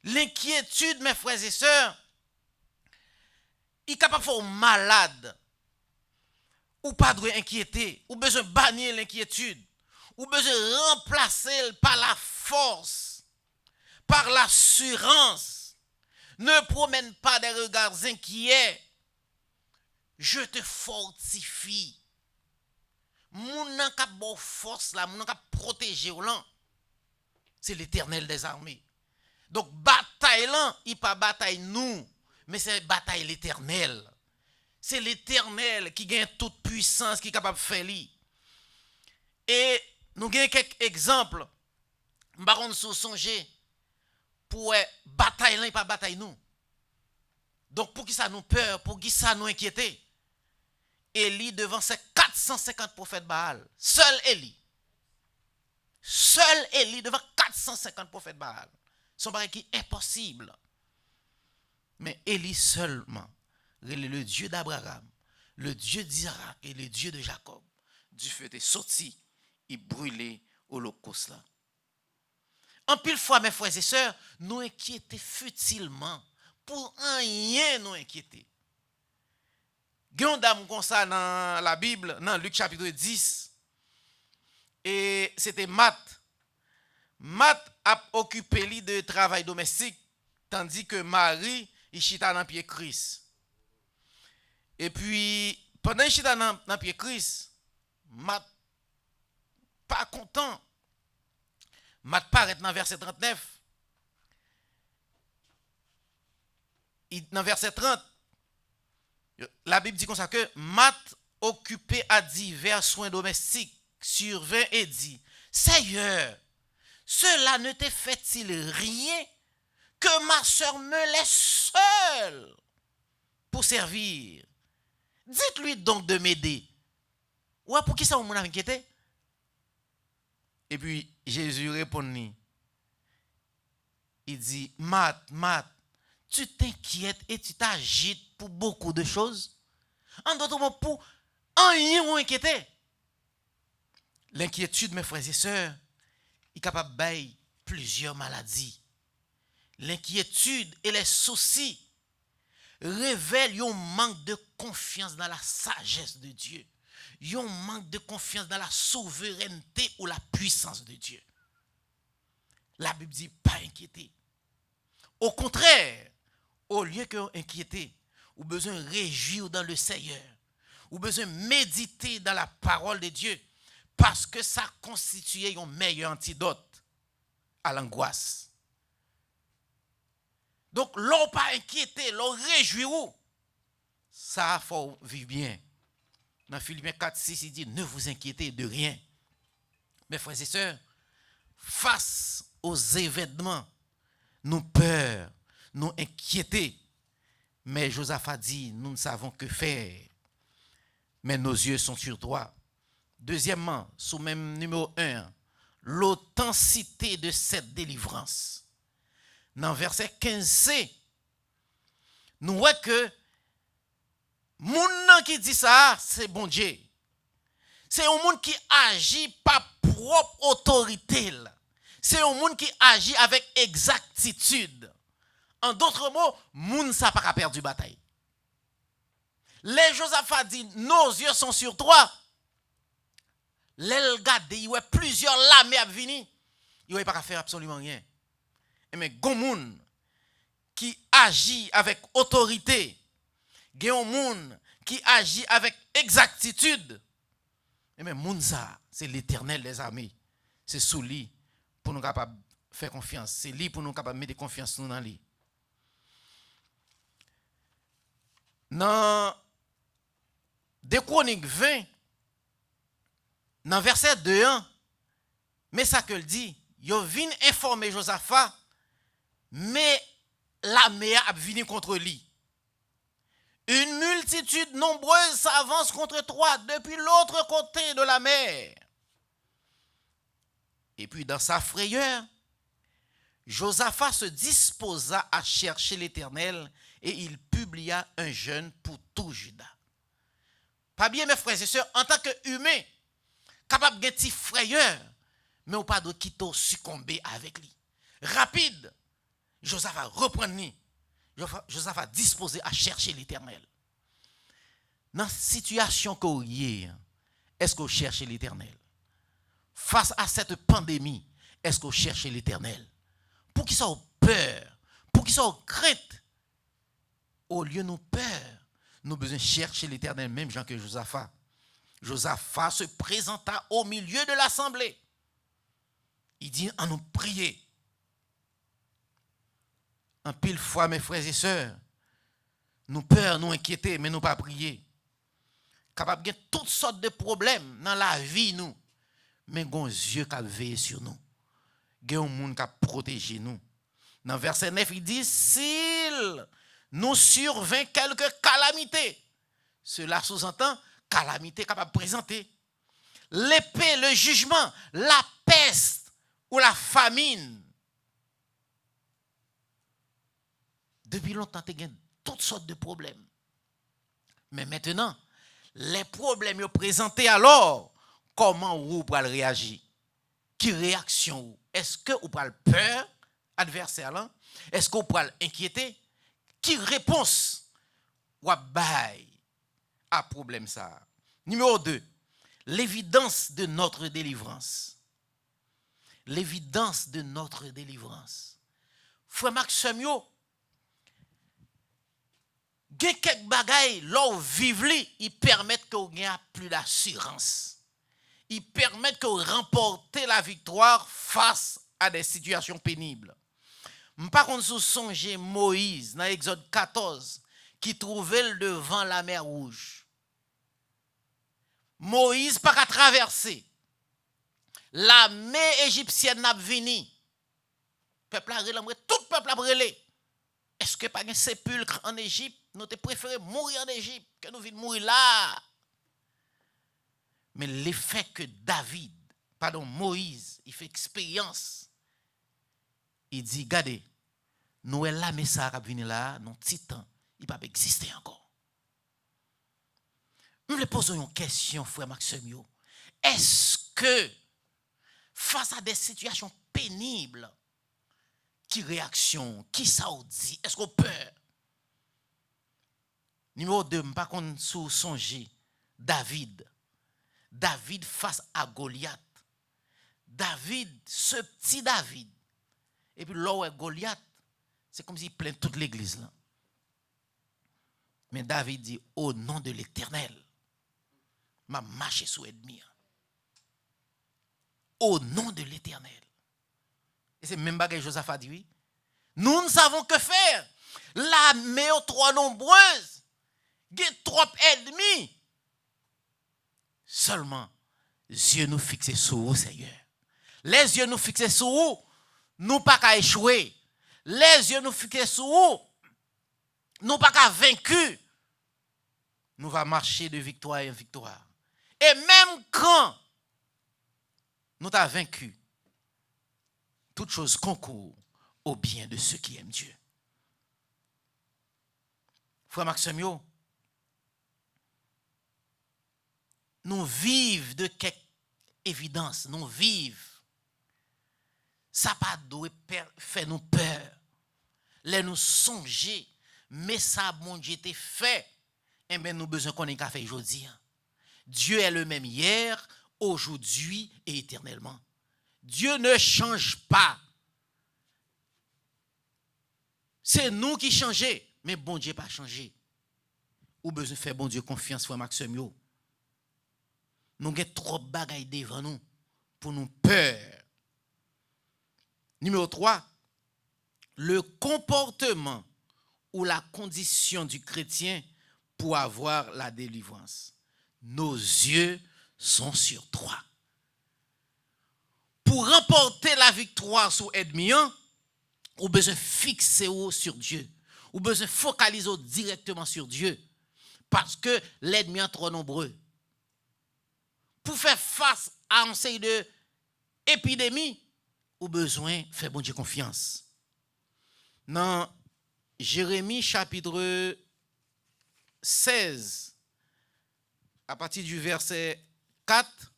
L'inquiétude, mes frères et sœurs, il est capable de faire malade. Ou pas de inquiéter. Ou besoin de bannir l'inquiétude. Ou besoin de remplacer par la force, par l'assurance. Ne promène pas des regards inquiets. je te fortifie. Moun nan ka bo force là, moun nan ka protéger ou lan. C'est l'Éternel des armées. Donc bataille là, il pas bataille nous, mais c'est bataille l'Éternel. C'est l'Éternel qui gagne toute puissance, qui est capable de faire li. Et nous avons quelques exemples. Baron sou songer pour bataille là, il pas bataille nous. Donc pour qui ça nous peur, pour qui ça nous inquiéter? Élie devant ses 450 prophètes Baal. Seul Élie devant 450 prophètes Baal. Son bagage qui est impossible. Mais Élie seulement, le Dieu d'Abraham, le Dieu d'Isaac et le Dieu de Jacob, du feu était sorti, il brûlait l'holocauste là. En pile fois, mes frères et sœurs, nous inquiéter futilement. Pour rien nous inquiéter. Il y a une dame comme ça dans la Bible, dans Luc chapitre 10. Et c'était Marthe. Marthe a occupé lui de travail domestique, tandis que Marie, il chita dans pied Christ. Et puis, pendant qu'il chita dans pied Christ, Marthe, pas content. Marthe paraît dans verset 39. Dans verset 30, la Bible dit comme ça que Marthe, occupé à divers soins domestiques, survint et dit, Seigneur, cela ne te fait-il rien que ma soeur me laisse seule pour servir? Dites-lui donc de m'aider. Ouais, pour qui ça vous m'avez inquiété? Et puis Jésus répondit, il dit, Marthe, tu t'inquiètes et tu t'agites pour beaucoup de choses. En d'autres mots, pour rien ou inquiéter. L'inquiétude, mes frères et sœurs, est capable de plusieurs maladies. L'inquiétude et les soucis révèlent un manque de confiance dans la sagesse de Dieu. Un manque de confiance dans la souveraineté ou la puissance de Dieu. La Bible dit pas inquiéter. Au contraire, au lieu que inquiéter, ou besoin réjouir dans le Seigneur, ou besoin méditer dans la parole de Dieu, parce que ça constitue un meilleur antidote à l'angoisse. Donc, l'on pas inquiété, l'on réjouir, ça faut vivre bien. Dans Philippiens 4:6, il dit, ne vous inquiétez de rien. Mes frères et sœurs, face aux événements, nous peur, nous inquiéter. Mais Josaphat dit, nous ne savons que faire. Mais nos yeux sont sur toi. Deuxièmement, sous même numéro 1, l'authenticité de cette délivrance. Dans verset 15c, nous voyons que moun qui dit ça, c'est bon Dieu. C'est un monde qui agit par propre autorité. C'est un monde qui agit avec exactitude. En d'autres mots, moun ça pas perdre du bataille. Les Josaphat dit, nos yeux sont sur toi. Les gars, il y a plusieurs lames à venir. Il n'y a pas faire absolument rien. Mais Gomoun qui agit avec autorité, Gomoun qui agit avec exactitude, mais Mounza, c'est l'Éternel des armées. C'est sous lui pour nous capables faire confiance. C'est lui pour nous capables mettre confiance nous dans lui. Dans 2 Chroniques 20, dans verset 2, mais ça que le dit, yo vin informer Josaphat, mais l'armée a venu contre lui. Une multitude nombreuse s'avance contre toi depuis l'autre côté de la mer. Et puis dans sa frayeur, Josaphat se disposa à chercher l'Éternel et il publia un jeûne pour tout Juda. Pas bien mes frères et sœurs, en tant qu'humain, capable de petit frayeur, mais ou pas de quitter succomber avec lui. Rapide, Josaphat reprend lui. Josaphat disposé à chercher l'Éternel. Dans la situation que vous avez, est-ce que vous cherchez l'Éternel? Face à cette pandémie, est-ce que vous cherchez l'Éternel? Pour qu'ils soient peur, pour qu'ils soient crainte, au lieu de nous peur, nous besoin chercher l'Éternel, même Jean que Josaphat. Josaphat se présenta au milieu de l'assemblée. Il dit, en nous prier. En pile fois, mes frères et sœurs, nous peur, nous inquiéter, mais nous pas prier. Capable de toutes sortes de problèmes dans la vie, nous. Mais gon Dieu qui a veillé sur nous. Gon monde qui a protégé nous. Dans verset 9, il dit, s'il nous survint quelques calamités, cela sous-entend calamité capable de présenter. L'épée, le jugement, la peste ou la famine. Depuis longtemps, tu as toutes sortes de problèmes. Mais maintenant, les problèmes sont présentés alors, comment vous pouvez réagir? Qui réaction? Est-ce que vous pouvez peur, adversaire là? Est-ce que vous pouvez inquiéter? Qui réponse? Ou bail à problème ça? Numéro 2, l'évidence de notre délivrance. L'évidence de notre délivrance. Frère Maxime, il y a quelques bagailles, là où vivre, ils permettent que vous ayez plus d'assurance. Ils permettent que vous remportez la victoire face à des situations pénibles. Par contre, vous songez Moïse, dans Exode 14, qui trouvait devant la mer Rouge. Moïse pas qu'à traverser. La mer égyptienne n'a venu. Peuple a relé, tout peuple a brûlé. Est-ce que pas un sépulcre en Égypte? Nous te préférons mourir en Égypte que nous vîmes mourir là. Mais l'effet que Moïse, il fait expérience. Il dit, regardez, nous là, mais ça va venir là, non titan, il va pas exister encore. Nous le posons une question, frère Maxime. Est-ce que, face à des situations pénibles, qui réaction, qui ça dit, est-ce qu'on peur? Numéro 2, par contre, sous songer, David face à Goliath. David, ce petit David. Et puis là où est Goliath, c'est comme s'il plaint toute l'église là. Mais David dit, au nom de l'Éternel, m'a marché sous ennemi. Au nom de l'Éternel. Et c'est même bagage Josaphat dit, oui. Nous ne savons que faire. L'armée est trop nombreuse. Il y a trop ennemis. Seulement, les yeux nous fixés sur vous, Seigneur. Les yeux nous fixés sur vous, nous pas qu'à échouer. Les yeux nous fixés sur vous, nous pas qu'à vaincre. Nous va marcher de victoire en victoire. Et même quand nous t'avons vaincu, toute chose concourt au bien de ceux qui aiment Dieu. Frère Maxime, nous vivons de quelque évidence, nous vivons. Ça pas doit faire nous peur. Les nous songer, mais ça mon Dieu était fait. Et bien nous besoin qu'on ait qu'à faire aujourd'hui. Dieu est le même hier, aujourd'hui et éternellement. Dieu ne change pas. C'est nous qui changeons, mais bon Dieu pas changé. Ou besoin faire bon Dieu confiance, frère Maxime. Nous avons trop de bagailles devant nous pour nous peur. Numéro 3, le comportement ou la condition du chrétien pour avoir la délivrance. Nos yeux sont sur toi. Pour remporter la victoire sur l'ennemi, ou besoin fixer sur Dieu, ou besoin focaliser directement sur Dieu, parce que l'ennemi est trop nombreux. Pour faire face à un série de épidémies, ou besoin faire bon Dieu confiance. Dans Jérémie chapitre 16, à partir du verset 4,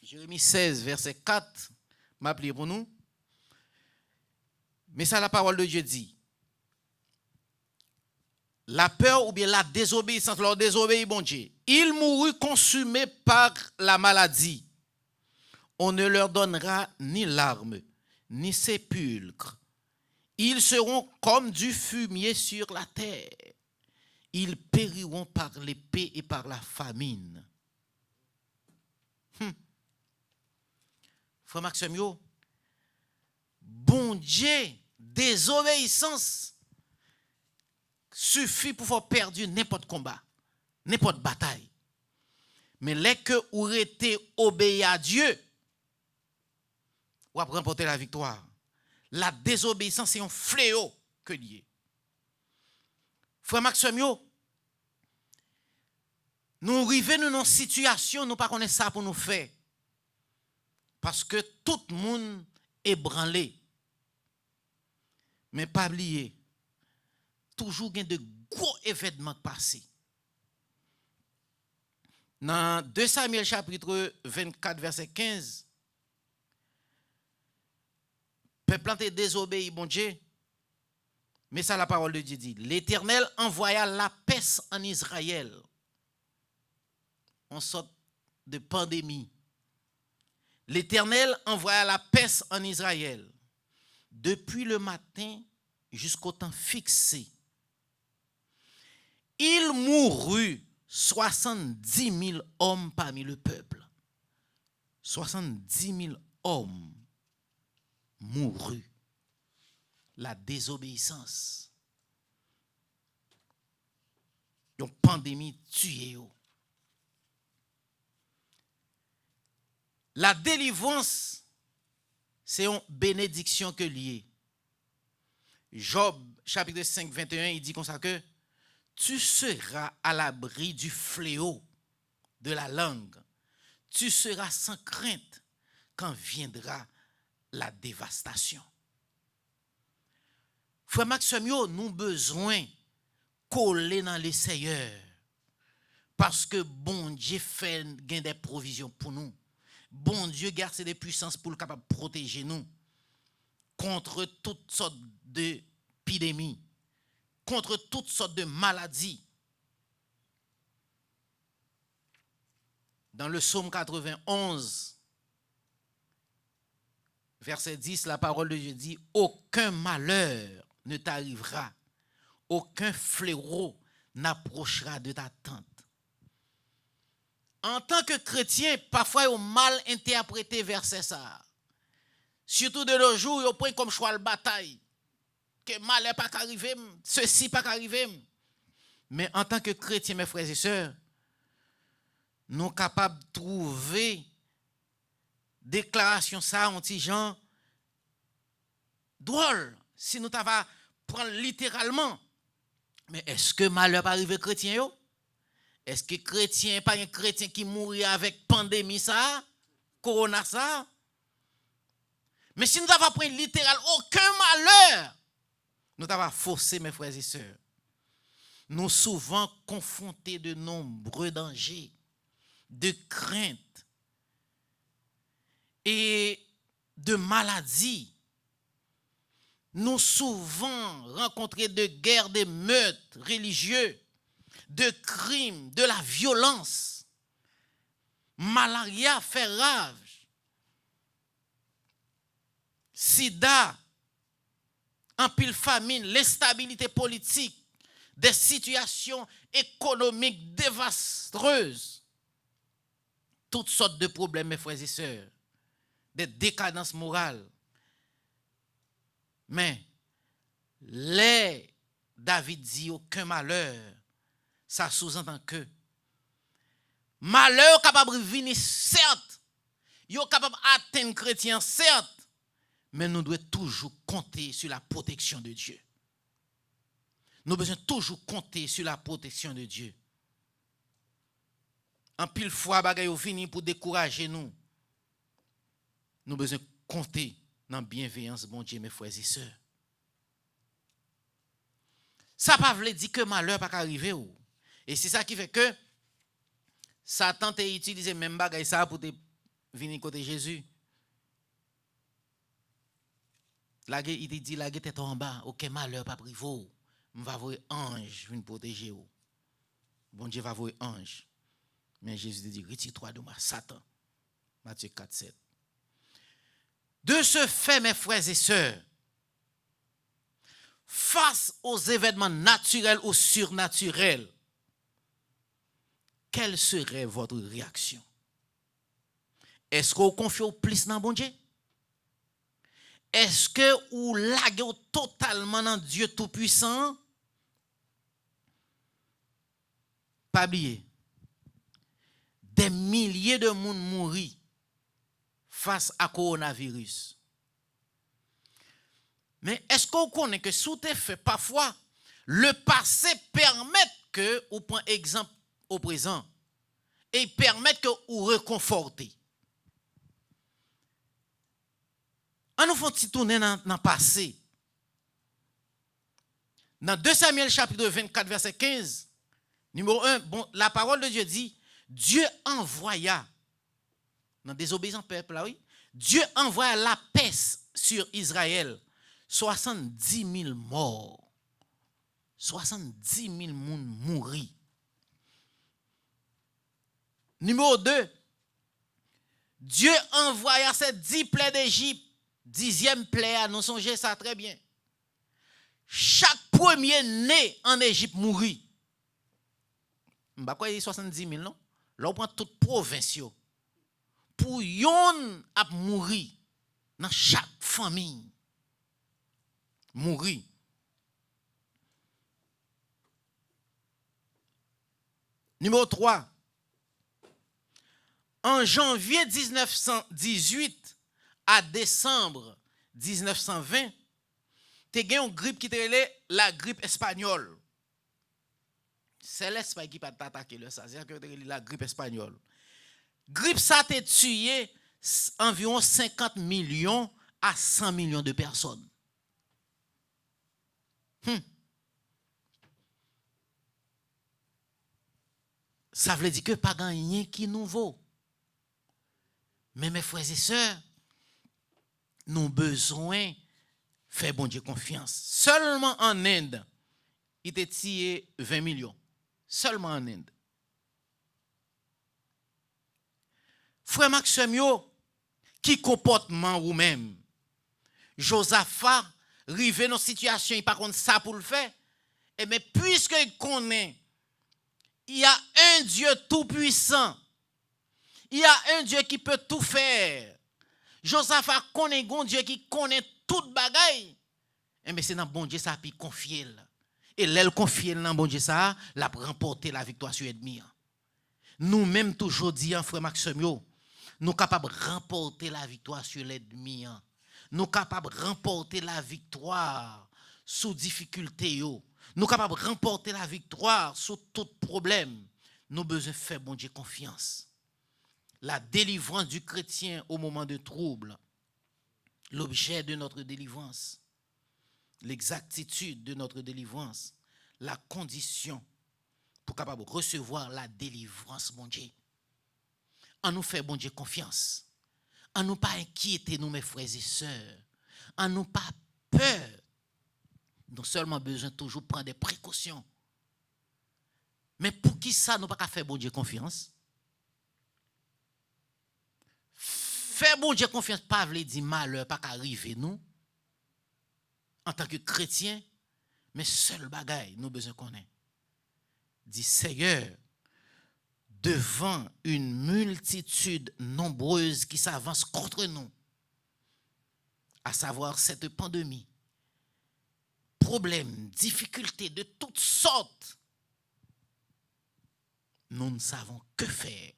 Jérémie 16, verset 4, m'appelez pour nous. Mais ça, la parole de Dieu dit. La peur ou bien la désobéissance, leur désobéit, bon Dieu. Ils moururent consumés par la maladie. On ne leur donnera ni larmes, ni sépulcre. Ils seront comme du fumier sur la terre. ils périront par l'épée et par la famine. Frère Maxime, yo, bon Dieu, désobéissance suffit pour faire perdre n'importe combat, n'importe bataille. Mais les que vous restez obéis à Dieu, vous allez remporter la victoire. La désobéissance est un fléau que lié. Frère Maxime, nous arrivons dans une situation, nous ne pas connaître ça pour nous faire. Parce que tout le monde est branlé. Mais pas oublier, toujours il y a de gros événements passés. Dans 2 Samuel chapitre 24, verset 15, le peuple a désobéi, bon Dieu. Mais ça, la parole de Dieu dit. L'Éternel envoya la peste en Israël. En sorte de pandémie. L'Éternel envoya la peste en Israël. Depuis le matin jusqu'au temps fixé. Il mourut 70 000 hommes parmi le peuple. 70 000 hommes mourus. La désobéissance. Une pandémie tuée. La délivrance, c'est une bénédiction que liée. Job, chapitre 5, 21, il dit comme ça que tu seras à l'abri du fléau de la langue. Tu seras sans crainte quand viendra la dévastation. Frère Maxime, nous avons besoin de coller dans les Seigneur. Parce que bon Dieu fait des provisions pour nous. Bon Dieu garde des puissances pour le capable de protéger nous contre toutes sortes d'épidémies, contre toutes sortes de maladies. Dans le psaume 91, verset 10, la parole de Dieu dit « Aucun malheur ne t'arrivera, aucun fléau n'approchera de ta tente. » En tant que chrétien, parfois, ils ont mal interprété verset ça. Surtout de nos jours, ils prennent comme choix la bataille. Que malheur pas qu'arriver, ceci pas qu'arriver. Mais en tant que chrétien, mes frères et sœurs, nous sommes capables de trouver déclaration ça, on dit genre drôle, si nous t'avons prendre littéralement. Mais est-ce que malheur pas arrivé chrétien yo? Est-ce que chrétien pas un chrétien qui mourit avec pandémie ça, corona ça? Mais si nous t'avons pris littéral aucun malheur, nous t'avons forcé mes frères et sœurs. Nous souvent confrontés de nombreux dangers, de craintes et de maladies. Nous souvent rencontrés de guerres, de meurtres religieux, de crimes, de la violence. Malaria fait rage. Sida, en pile famine, l'instabilité politique, des situations économiques dévastatrices. Toutes sortes de problèmes, mes frères et sœurs. Des décadences morales. Mais, les David dit aucun malheur, ça sous-entend que malheur capable de venir, certes, yo capable d'atteindre chrétien, certes, mais nous devons toujours compter sur la protection de Dieu. Nous devons toujours compter sur la protection de Dieu. En pile fois, bagay fini pour décourager nous. Nous devons compter dans la bienveillance, bon Dieu, mes frères et sœurs. Ça ne veut pas dire que malheur pas arriver. Et c'est ça qui fait que Satan t'a utilisé même bagay ça pour te venir côté Jésus. Il te dit, la tête en bas, aucun malheur pas privé. On va voir ange pour protéger. Bon Dieu va voir ange. Mais Jésus te dit, retire-toi de moi, Satan. Matthieu 4, 7. De ce fait, mes frères et sœurs, face aux événements naturels ou surnaturels, quelle serait votre réaction? Est-ce que vous confiez plus dans bon Dieu? Est-ce que vous laguez totalement dans Dieu Tout-Puissant? Pas oublier, des milliers de monde mourir face à coronavirus. Mais est-ce qu'on connaît que sous tes faits, parfois, le passé permet que, ou prend exemple au présent, et permet que vous reconfortez. On nous fait tourner dans le passé. Dans 2 Samuel chapitre 24, verset 15, numéro 1, bon, la parole de Dieu dit, Dieu envoya, dans désobéissant peuple, là, oui, Dieu envoya la peste sur Israël, 70 000 morts, 70 000 moun mourir. Numéro 2, Dieu envoya ces 10 plaies d'Égypte, 10e plaie, nous songez ça très bien. Chaque premier né en Égypte mourit. Bah quoi, il y a 70 000, non? Là, on prend toute province. Pour yon à mourir dans chaque famille. Mourir. Numéro 3. En janvier 1918 à décembre 1920, tu as une grippe qui était la grippe espagnole. C'est l'Espagne qui va t'attaquer, c'est-à-dire que la grippe espagnole. Grippe ça t'a tué environ 50 millions à 100 millions de personnes. Ça veut dire que pas rien qui est nouveau. Mais mes frères et sœurs, nous avons besoin de faire bon Dieu confiance. Seulement en Inde, il était tiré 20 millions. Seulement en Inde. Frère Maxime, qui comportement ou même? Josaphat, rivé dans une situation, il n'a pas contre ça pour le faire. Et mais puisqu'il connaît, il y a un Dieu tout-puissant. Il y a un Dieu qui peut tout faire. Josaphat connaît un Dieu qui connaît toute bagaille. Et mais c'est dans bon Dieu ça puis confier. Et l'elle confier dans bon Dieu ça, l'a remporter la victoire sur l'ennemi. Nous même toujours dit frère Maxime, nous capables de remporter la victoire sur l'ennemi. Nous capables de remporter la victoire sous difficulté. Nous capables de remporter la victoire sur tout problème. Nous besoin faire bon Dieu confiance. La délivrance du chrétien au moment de trouble, l'objet de notre délivrance, l'exactitude de notre délivrance, la condition pour capable recevoir la délivrance, mon Dieu. En nous faire, bon Dieu, confiance. En nous pas inquiéter, nous, mes frères et sœurs. En nous pas peur. Nous seulement besoin toujours prendre des précautions. Mais pour qui ça, nous pas faire, bon Dieu, confiance? Faire bon Dieu confiance, pas veut dire malheur, pas qu'arriver nous, en tant que chrétien, mais seul bagaille, nous besoin qu'on ait. Dit Seigneur, devant une multitude nombreuse qui s'avance contre nous, à savoir cette pandémie, problèmes, difficultés de toutes sortes, nous ne savons que faire,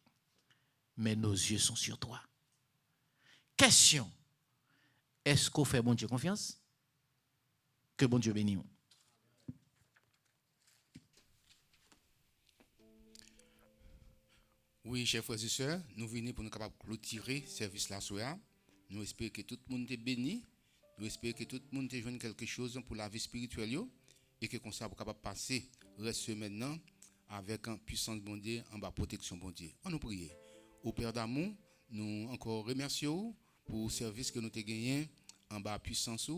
mais nos yeux sont sur toi. Question, est-ce qu'on fait bon Dieu confiance? Que bon Dieu bénisse. Oui, chers frères et sœurs, nous venons pour nous capables de clôturer ce service là soir. Nous espérons que tout le monde est béni. Nous espérons que tout le monde ait joué quelque chose pour la vie spirituelle et que comme ça vous capable passer reste maintenant avec une puissance bon Dieu en bas protection bon Dieu. On nous prie. Au Père d'amour, nous encore remercions pour le service que nous avons gagné en bas puissance.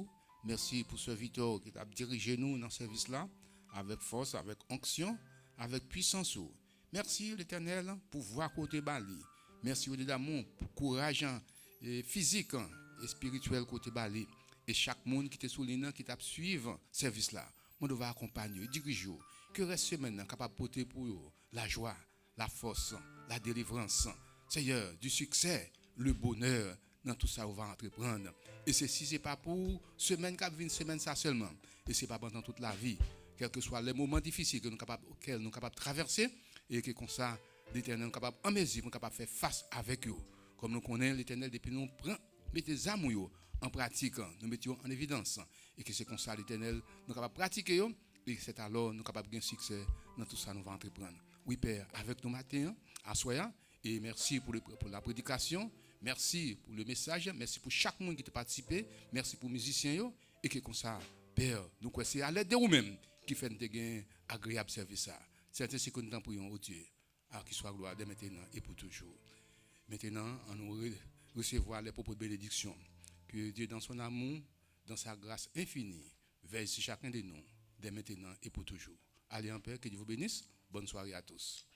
Merci pour ce Victor qui a dirigé nous dans ce service là avec force, avec onction, avec puissance. Merci l'Éternel pour voir côté Bali. Merci au d'amour pour courage physique et spirituel côté Bali. Et chaque monde qui te souligne, qui t'a suivre service là, on doit accompagner, diriger, que reste semaine capable de porter pour eux la joie, la force, la délivrance, Seigneur, du succès, le bonheur dans tout ça on va entreprendre. Et ceci c'est pas pour semaine qui vient semaine ça seulement, et c'est pas pendant toute la vie, quels que soient les moments difficiles que nous capables auxquels nous capables de traverser et que comme ça l'Éternel est capable en mesure capable faire face avec eux. Comme nous connaissons l'Éternel depuis nous prend mettez les amours en pratique, nous mettions en évidence et que c'est comme ça l'Éternel nous capable de pratiquer et c'est alors nous capables de gagner succès dans tout ça nous va entreprendre. Oui Père, avec nous matin à soya et merci pour la prédication, merci pour le message, merci pour chaque monde qui a participé, merci pour les musiciens et que comme ça Père, nous croyons c'est à l'aide de vous-même qui fait un agréable service ça. C'est ainsi que nous t'en prions au Dieu, à qui soit gloire dès maintenant et pour toujours. Maintenant, on nous recevoir les propos de bénédiction. Que Dieu, dans son amour, dans sa grâce infinie, veille sur chacun de nous, dès maintenant et pour toujours. Allez en paix, que Dieu vous bénisse. Bonne soirée à tous.